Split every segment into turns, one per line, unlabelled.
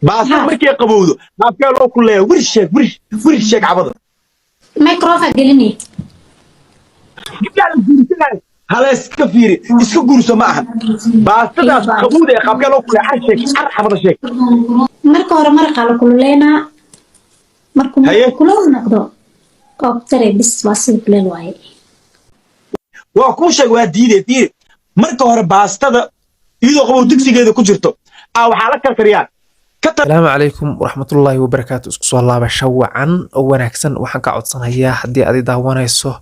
baastada
ها
markay qabowdo qaabkee loo kuleeya wir sheeg cabada
مايكروفون قلني
gabdhaha la guursanaayo hala iska fiiri iska guurso ma ahan baastadaas qabowda ee qaabkee loo kuleeya car sheeg car cabada sheeg
marka hore maraqa la kululeynaa markuu
haye
kulul noqdo oo tare bis waa sida kuleel waaye
waa kuu sheeg waa diidee fiiri marka hore baastada iyadoo qabow digsigeeda ku jirto waxaa la karkariyaa
السلام عليكم ورحمة الله وبركاته اسكو سو الله بشوعا او wanaagsan waxaan ka codsanayaa hadii aad daawanayso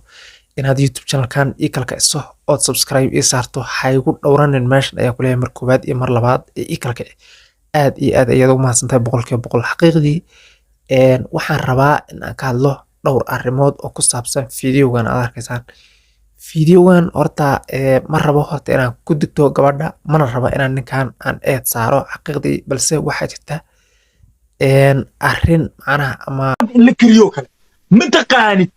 inaad YouTube channel kan ii kala kiciso oo subscribe ii saarto haygu dhowranin meeshan ayaa ku leeyahay mar koobaad iyo mar labaad ii kala kici aad iyo aad ayaad ugu mahadsantahay boqolkiiba boqol xaqiiqdii waxaan rabaa in aan ka hadlo dhowr arrimood oo ku saabsan fiidiyogan aad arkaysaan fiidiyogan horta ma rabo horta inaan ku digto gabadha mana rabo inaan ninkan aan eed saaro xaqiiqdii balse waxaa jirta arrin macnaha ama
la kariyo kale ma taqaanid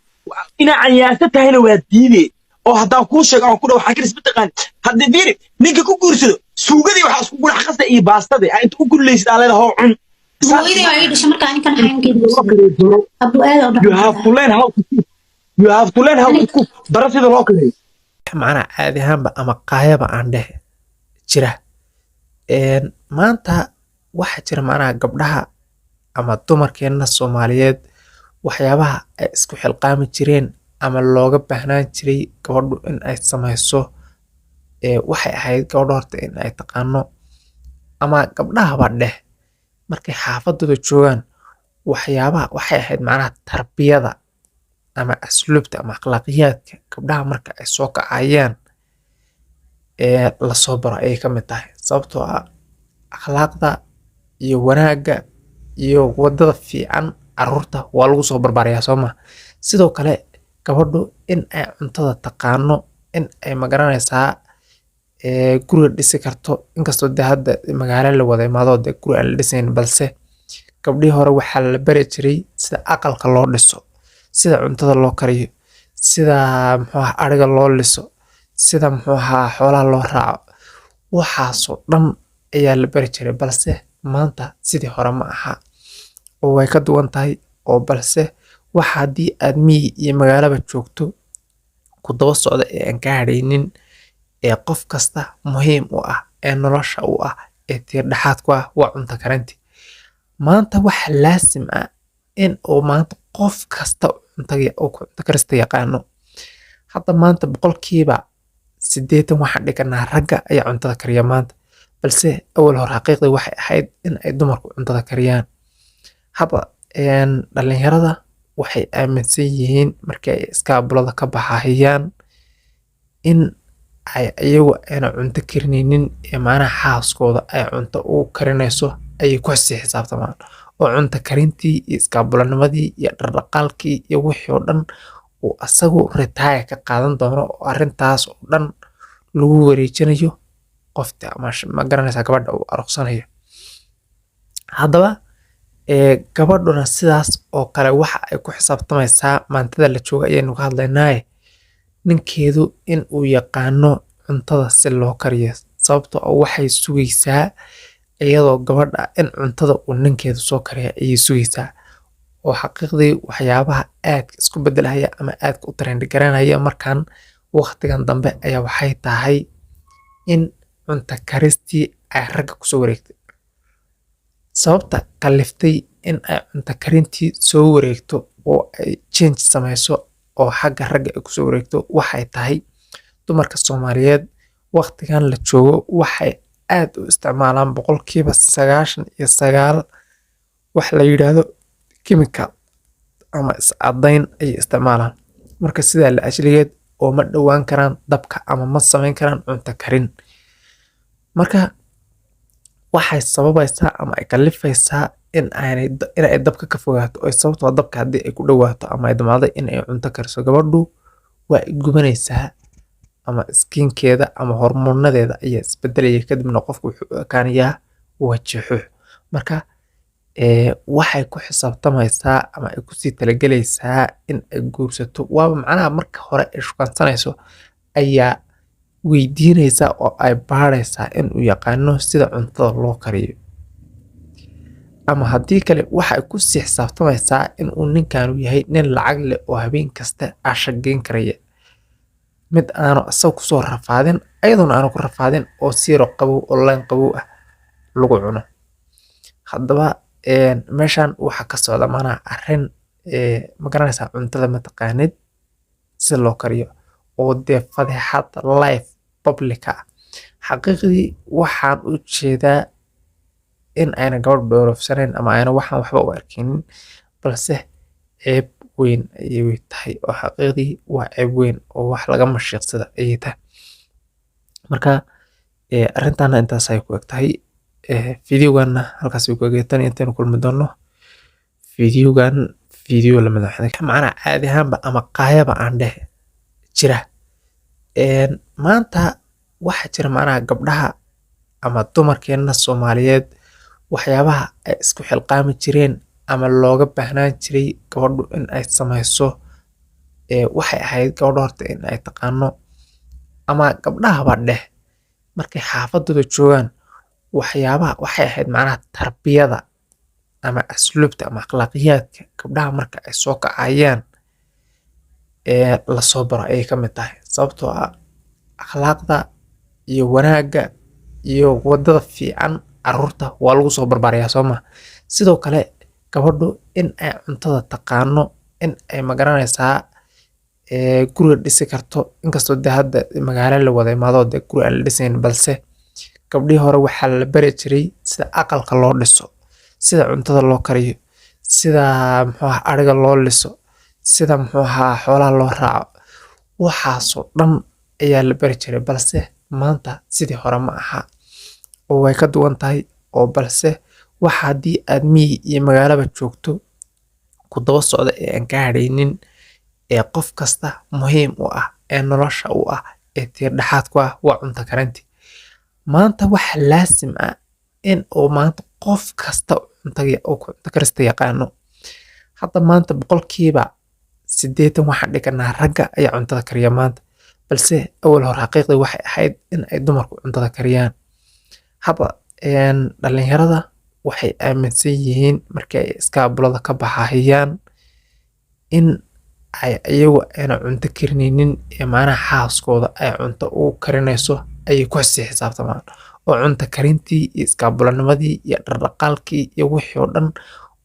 ina cayaarta tahayna waa diidee oo haddaan kuu sheego aan ku dhaw waxaa karis ma taqaanid haddii fiiri ninka ku guursado suugadii waxaa isku gura xaqasta iyo baastadii inta u kullaysid aa leedahay hoo cun
hooyadii waa ii dhashay markaa inkan xayankeeda abu aad oo
you have to learn how to cook you have to learn how to cook bara sida loo kariyo
macnaha caadi ahaanba ama qaayaba aan dheh jira maanta waxaa jira macnaha gabdhaha ama dumarkeena Soomaaliyeed waxyaabaha ay isku xilqaami jireen ama looga baahnaan jiray gabadhu in ay samayso waxay ahayd gabadhu horta in ay taqaano ama gabdhahaba dheh markay xaafadooda joogaan waxyaabaha waxay ahayd macnaha tarbiyada ama asluubta ama akhlaaqiyaadka gabdhaha marka ay soo kacayaan la soo baro ay ka mid tahay sababtoo ah akhlaaqda iyo wanaagga iyo wadada fiican carruurta waa lagu soo barbarayaa soo ma sidoo kale gabadhu in ay cuntada taqaano in ay magaranaysaa guriga dhisi karto inkastoo dee hadda magaalo la wada imaado dee guri aan la dhisayn balse gabdhihii hore waxaa la bari jiray sida aqalka loo dhiso sida cuntada loo kariyo sida muxuu ahaa ariga loo liso sida muxuu ahaa xoolaha loo raaco waxaasoo dhan ayaa la bari jiray balse maanta sidii hore ma aha oo way ka duwan tahay oo balse waxa haddii aad miyi iyo magaalaba joogto ku daba socda ee aan ka hadhaynin ee qof kasta muhiim u ah ee nolosha u ah ee tiir dhexaad ku ah waa cunto karinti maanta waxa laasim ah in uu maanta qof kasta cunto karista yaqaano hadda maanta boqolkiiba 80 waxaan dhiganaa ragga ayaa cuntada kariya maanta balse awal hore xaqiiqdii waxay ahayd in ay dumarku cuntada kariyaan hadda dhalinyarada waxay aaminsan yihiin markii ay iskaabulada ka baxayaan in ay iyagu ayna cunto karinaynin ee macnaha xaaskooda ay cunto u karinayso ayay ku sii xisaabtamaan oo cunto karintii iyo iskaabulanimadii iyo dhardhaqaalkii iyo wixii oo dhan uu asagu retire ka qaadan doono oo arrintaas oo dhan lagu wareejinayo qofta ama ma garanaysaa gabadha uu arogsanayo haddaba gabadhuna sidaas oo kale waxa ay ku xisaabtamaysaa maantada la jooga ayaynu ka hadlaynaaye ninkeedu in uu yaqaano cuntada si loo kariyo sababtoo ah waxay sugaysaa iyadoo gabadha in cuntada uu ninkeedu soo kariya ayay sugaysaa oo xaqiiqdii waxyaabaha aadka isku bedelaya ama aadka u trend garanaya markan waqtigan dambe ayaa waxay tahay in cunto karistii ay ragga kusoo wareegtay sababta kaliftay in ay cunto karintii soo wareegto oo ay change samayso oo xagga ragga ay kusoo wareegto waxay tahay dumarka Soomaaliyeed waqtigan la joogo waxay aad u isticmaalaan boqolkiiba 99 wax la yiraahdo chemical ama iscadayn ay isticmaalaan marka sida la ajligeed oo ma dhawaan karaan dabka ama ma samayn karaan cunto karin marka waxay sababaysaa ama ay kalifaysaa in ay dabka ka fogaato oo sababtoo dabka haddii ay ku dhawaato ama ay damaado in ay cunto kariso gabadhu waa gubanaysaa ama skinkeeda ama hormoonadeeda ayaa isbedelaya kadibna qofku wuxuu ekaanayaa wajaxo marka waxay ku xisaabtamaysaa ama ay ku sii talagelaysaa in ay guursato waaba macnaha marka hore ay shukaansanayso ayaa weydiinaysaa oo ay baaraysaa in uu yaqaano sida cuntada loo kariyo ama haddii kale waxay ku sii xisaabtamaysaa in uu ninkaanu yahay nin lacag leh oo habeen kasta ashaqayn karaya, mid aanu asaga kusoo rafaadin ayadoona aanu ku rafaadin oo siiro qabow online qabow ah lagu cuno. Haddaba meeshan waxa ka socda maanaa arrin ma garanaysaa cuntada mataqaanid si loo kariyo oo dee fadeexad live public ah. Xaqiiqdii waxaan u jeedaa in ayna gabadh dhoorofsanayn ama ayna waxaan waxba u arkinin, balse ceeb weyn ayay tahay oo xaqiiqdii waa ceeb weyn oo wax laga mashiiqsada ayay tahay. Marka arrintaana intaas ay ku eg tahay. Fideoganna halkaas ay ku egeetan intaynu kulmi doono fideogan video lamida macnaa caadi ahaanba ama qaayaba aan dheh jira. Maanta waxa jira macnaha gabdhaha ama dumarkeena Soomaaliyeed waxyaabaha ay isku xilqaami jireen ama looga baahnaan jiray gabadhu in ay samayso waxay ahayd gabadha horta in ay taqaano ama gabdhahaba dheh markay xaafadooda joogaan waxyaabaha waxay ahayd macnaha tarbiyada ama asluubta ama akhlaaqiyaadka gabdhaha marka ay soo kacayaan la soo baro ayay ka mid tahay, sababtoo ah akhlaaqda iyo wanaagga iyo wadada fiican carruurta waa lagu soo barbarayaa soo ma. Sidoo kale gabadhu in ay cuntada taqaano, in ay magaranaysaa guriga dhisi karto, inkastoo dee hadda magaalo la wada imaado dee guri aan la dhisayn, balse gabdhihii hore waxaa la bari jiray sida aqalka loo dhiso, sida cuntada loo kariyo, sida muxuu ahaa ariga loo liso, sida muxuu ahaa xoolaha loo raaco. Waxaasoo dhan ayaa la bari jiray, balse maanta sidii hore ma aha oo way ka duwan tahay. oo balse waxa haddii aad miyi iyo magaalaba joogto ku daba socda ee aan ka hadhaynin ee qof kasta muhiim u ah ee nolosha u ah ee tiir dhexaad ku ah waa cunto karinti. Maanta waxa laasim ah in uu maanta qof kasta cunto karista yaqaano. Hadda maanta boqolkiiba 80 waxaan dhiganaa ragga ayaa cuntada kariya maanta, balse awal hore xaqiiqdii waxay ahayd in ay dumarku cuntada kariyaan. Hadda dhalinyarada waxay aaminsan yihiin markii ay iskaabulada ka baxayaan in ay iyagu ayna cunto karinaynin ee macnaha xaaskooda ay cunto ugu karinayso ayay ku sii xisaabtamaan, oo cunto karintii iyo iskaabulanimadii iyo dhaqdhaqaaqii iyo wixii oo dhan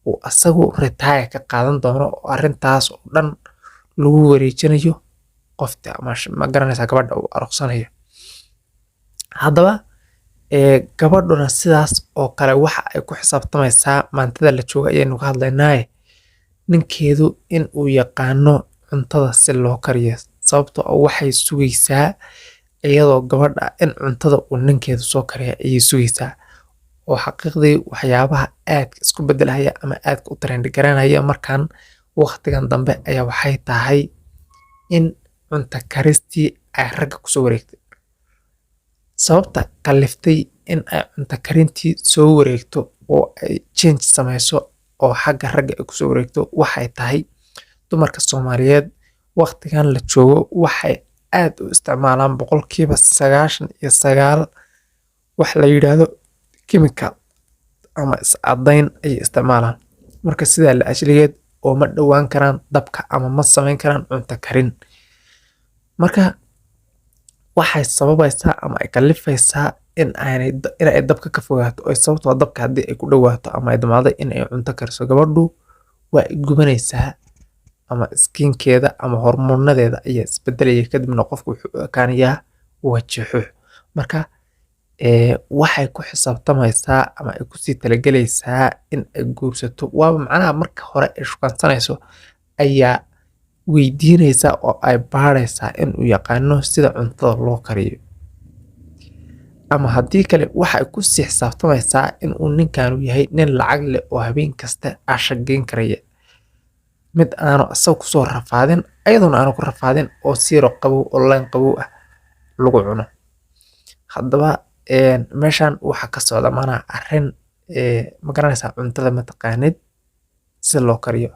uu asagu retire ka qaadan doono oo arrintaas oo dhan lagu wareejinayo qofta ama ma garanaysaa gabadha uu arogsanayo. Haddaba gabadhuna sidaas oo kale waxa ay ku xisaabtamaysaa maantada la jooga ayaynu ka hadlaynaa ninkeedu in uu yaqaano cuntada si loo kariyo, sababtoo ah waxay sugaysaa iyadoo gabadha in cuntada uu ninkeedu soo kariyo ayay sugaysaa. oo xaqiiqdii waxyaabaha aad isku bedelaya ama aad u trend garanaya markan waqtigan dambe ayaa waxay tahay in cunto karistii ay ragga kusoo wareegtay. Sababta kaliftay in ay cunto karintii soo wareegto oo ay change samayso oo xagga ragga ay kusoo wareegto waxay tahay dumarka Soomaaliyeed waqtigan la joogo waxay aad u isticmaalaan boqolkiiba 99 wax la yiraahdo chemical ama iscadayn ay isticmaalaan. Marka sidaa la ajligeed oo ma dhawaan karaan dabka ama ma samayn karaan cunto karin. Marka waxay sababaysaa ama ay kalifaysaa in ay dabka ka fogaato oo sababtoo dabka haddii ay ku dhawaato ama ay damaado in ay cunto kariso gabadhu waa gubanaysaa ama skinkeeda ama hormoonadeeda ayaa isbedelaya kadibna qofku wuxuu ekaanayaa wajaxo. Marka waxay ku xisaabtamaysaa ama ay ku sii talagelaysaa in ay guursato waaba macnaha marka hore ay shukaansanayso ayaa weydiinaysaa oo ay baaraysaa in uu yaqaano sida cuntada loo kariyo. Ama haddii kale waxay ku sii xisaabtamaysaa in uu ninkaanu yahay nin lacag leh oo habeen kasta ashaqayn karaya, mid aanu asaga kusoo rafaadin ayadoona aanu ku rafaadin oo siiro qabow online qabow ah lagu cuno. Haddaba meeshan waxa ka socda maanaa arrin ma garanaysaa cuntada mataqaanid si loo kariyo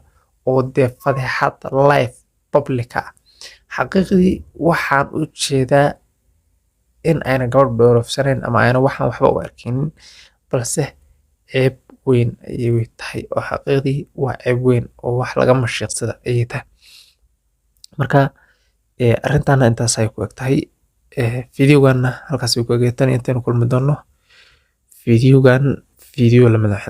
oo dee fadeexad live public ah. Xaqiiqdii waxaan u jeedaa in ayna gabadh dhoorofsanayn ama ayna waxaan waxba u arkinin, balse ceeb weyn ayay tahay oo xaqiiqdii waa ceeb weyn oo wax laga mashiiqsada ayay tahay. Marka arrintaana intaas ay ku eg tahay. Fideogaana halkaas ay ku egeetan intaanu kulmi doono fideogan video lamid ah.